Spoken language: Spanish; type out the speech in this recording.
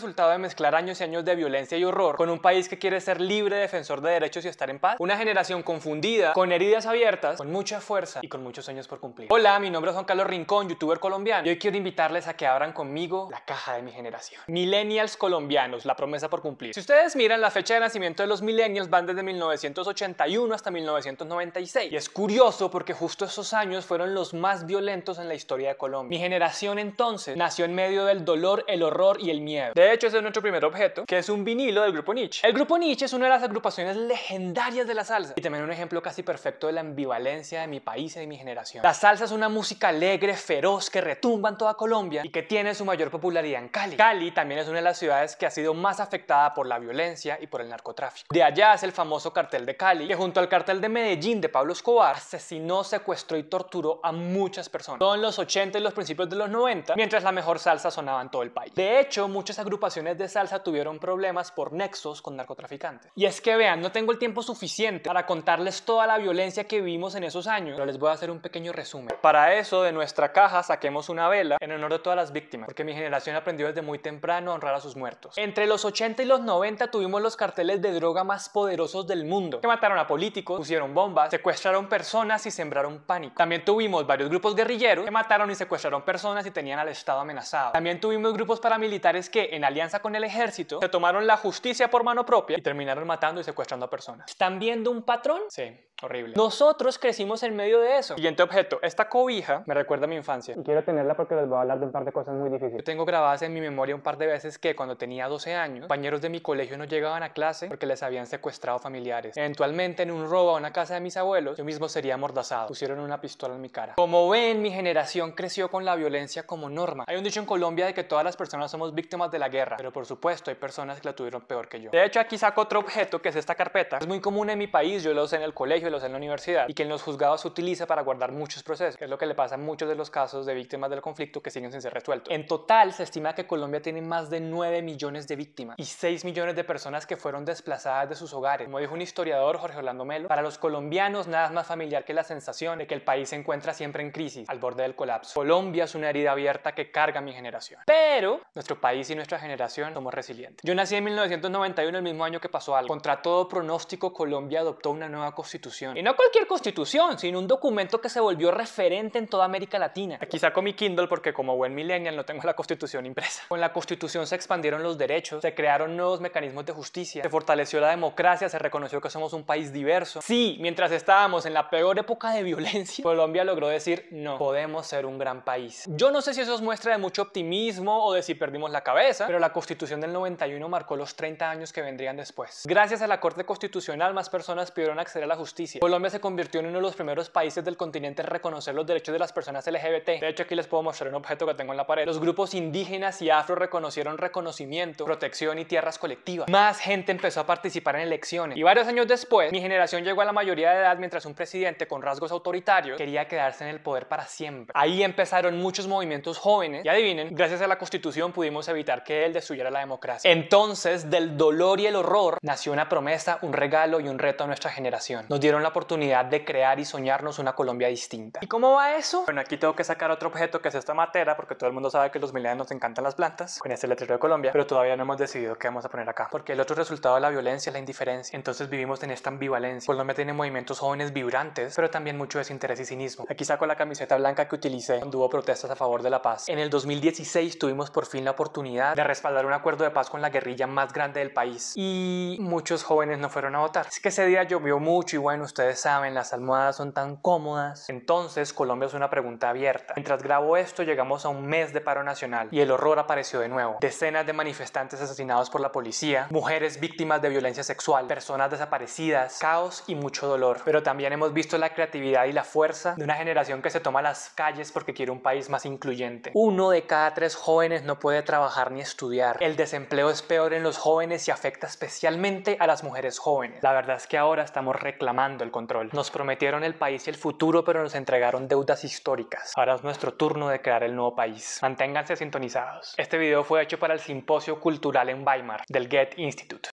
resultado de mezclar años y años de violencia y horror con un país que quiere ser libre, defensor de derechos y estar en paz. Una generación confundida, con heridas abiertas, con mucha fuerza y con muchos sueños por cumplir. Hola, mi nombre es Juan Carlos Rincón, youtuber colombiano, y hoy quiero invitarles a que abran conmigo la caja de mi generación. Millennials colombianos, la promesa por cumplir. Si ustedes miran, la fecha de nacimiento de los millennials van desde 1981 hasta 1996. Y es curioso porque justo esos años fueron los más violentos en la historia de Colombia. Mi generación entonces nació en medio del dolor, el horror y el miedo. De hecho, ese es nuestro primer objeto, que es un vinilo del grupo Nietzsche. El grupo Nietzsche es una de las agrupaciones legendarias de la salsa y también un ejemplo casi perfecto de la ambivalencia de mi país y de mi generación. La salsa es una música alegre, feroz, que retumba en toda Colombia y que tiene su mayor popularidad en Cali. Cali también es una de las ciudades que ha sido más afectada por la violencia y por el narcotráfico. De allá es el famoso cartel de Cali, que junto al cartel de Medellín de Pablo Escobar asesinó, secuestró y torturó a muchas personas. Todo en los 80 y los principios de los 90, mientras la mejor salsa sonaba en todo el país. De hecho, muchas agrupaciones de salsa tuvieron problemas por nexos con narcotraficantes. Y es que vean, no tengo el tiempo suficiente para contarles toda la violencia que vivimos en esos años, pero les voy a hacer un pequeño resumen. Para eso, de nuestra caja saquemos una vela en honor de todas las víctimas, porque mi generación aprendió desde muy temprano a honrar a sus muertos. Entre los 80 y los 90 tuvimos los carteles de droga más poderosos del mundo, que mataron a políticos, pusieron bombas, secuestraron personas y sembraron pánico. También tuvimos varios grupos guerrilleros que mataron y secuestraron personas y tenían al Estado amenazado. También tuvimos grupos paramilitares que, en alianza con el ejército, se tomaron la justicia por mano propia y terminaron matando y secuestrando a personas. ¿Están viendo un patrón? Sí, horrible. Nosotros crecimos en medio de eso. Siguiente objeto. Esta cobija me recuerda a mi infancia. Y quiero tenerla porque les voy a hablar de un par de cosas muy difíciles. Yo tengo grabadas en mi memoria un par de veces que cuando tenía 12 años, compañeros de mi colegio no llegaban a clase porque les habían secuestrado familiares. Eventualmente, en un robo a una casa de mis abuelos, yo mismo sería amordazado. Pusieron una pistola en mi cara. Como ven, mi generación creció con la violencia como norma. Hay un dicho en Colombia de que todas las personas somos víctimas de la guerra, pero por supuesto hay personas que la tuvieron peor que yo. De hecho, aquí saco otro objeto que es esta carpeta. Es muy común en mi país, yo lo usé en el colegio, lo usé en la universidad, y que en los juzgados se utiliza para guardar muchos procesos, que es lo que le pasa a muchos de los casos de víctimas del conflicto que siguen sin ser resueltos. En total, se estima que Colombia tiene más de 9 millones de víctimas y 6 millones de personas que fueron desplazadas de sus hogares. Como dijo un historiador, Jorge Orlando Melo, para los colombianos nada es más familiar que la sensación de que el país se encuentra siempre en crisis, al borde del colapso. Colombia es una herida abierta que carga mi generación. Pero nuestro país y nuestra generación somos resilientes. Yo nací en 1991, el mismo año que pasó algo. Contra todo pronóstico, Colombia adoptó una nueva constitución. Y no cualquier constitución, sino un documento que se volvió referente en toda América Latina. Aquí saco mi Kindle porque como buen millennial no tengo la constitución impresa. Con la constitución se expandieron los derechos, se crearon nuevos mecanismos de justicia, se fortaleció la democracia, se reconoció que somos un país diverso. Sí, mientras estábamos en la peor época de violencia, Colombia logró decir, no, podemos ser un gran país. Yo no sé si eso es muestra de mucho optimismo o de si perdimos la cabeza, pero la constitución del 91 marcó los 30 años que vendrían después. Gracias a la Corte Constitucional, más personas pudieron acceder a la justicia. Colombia se convirtió en uno de los primeros países del continente en reconocer los derechos de las personas LGBT. De hecho, aquí les puedo mostrar un objeto que tengo en la pared. Los grupos indígenas y afro reconocieron reconocimiento, protección y tierras colectivas. Más gente empezó a participar en elecciones. Y varios años después, mi generación llegó a la mayoría de edad mientras un presidente con rasgos autoritarios quería quedarse en el poder para siempre. Ahí empezaron muchos movimientos jóvenes y adivinen, gracias a la Constitución pudimos evitar que él destruyera la democracia. Entonces, del dolor y el horror nació una promesa, un regalo y un reto a nuestra generación. Nos dieron la oportunidad de crear y soñarnos una Colombia distinta. ¿Y cómo va eso? Bueno, aquí tengo que sacar otro objeto que es esta matera porque todo el mundo sabe que los millennials nos encantan las plantas con este letrero de Colombia, pero todavía no hemos decidido qué vamos a poner acá porque el otro resultado de la violencia es la indiferencia. Entonces vivimos en esta ambivalencia. Colombia tiene movimientos jóvenes vibrantes, pero también mucho desinterés y cinismo. Aquí saco la camiseta blanca que utilicé cuando hubo protestas a favor de la paz. En el 2016 tuvimos por fin la oportunidad de respaldar un acuerdo de paz con la guerrilla más grande del país y muchos jóvenes no fueron a votar. Es que ese día llovió mucho y bueno, ustedes saben, las almohadas son tan cómodas. Entonces Colombia es una pregunta abierta. Mientras grabo esto llegamos a un mes de paro nacional y el horror apareció de nuevo. Decenas de manifestantes asesinados por la policía, mujeres víctimas de violencia sexual, personas desaparecidas, caos y mucho dolor. Pero también hemos visto la creatividad y la fuerza de una generación que se toma las calles porque quiere un país más incluyente. 1 de cada 3 jóvenes no puede trabajar ni estudiar. El desempleo es peor en los jóvenes y afecta especialmente a las mujeres jóvenes. La verdad es que ahora estamos reclamando el control. Nos prometieron el país y el futuro, pero nos entregaron deudas históricas. Ahora es nuestro turno de crear el nuevo país. Manténganse sintonizados. Este video fue hecho para el Simposio Cultural en Weimar del Goethe Institut.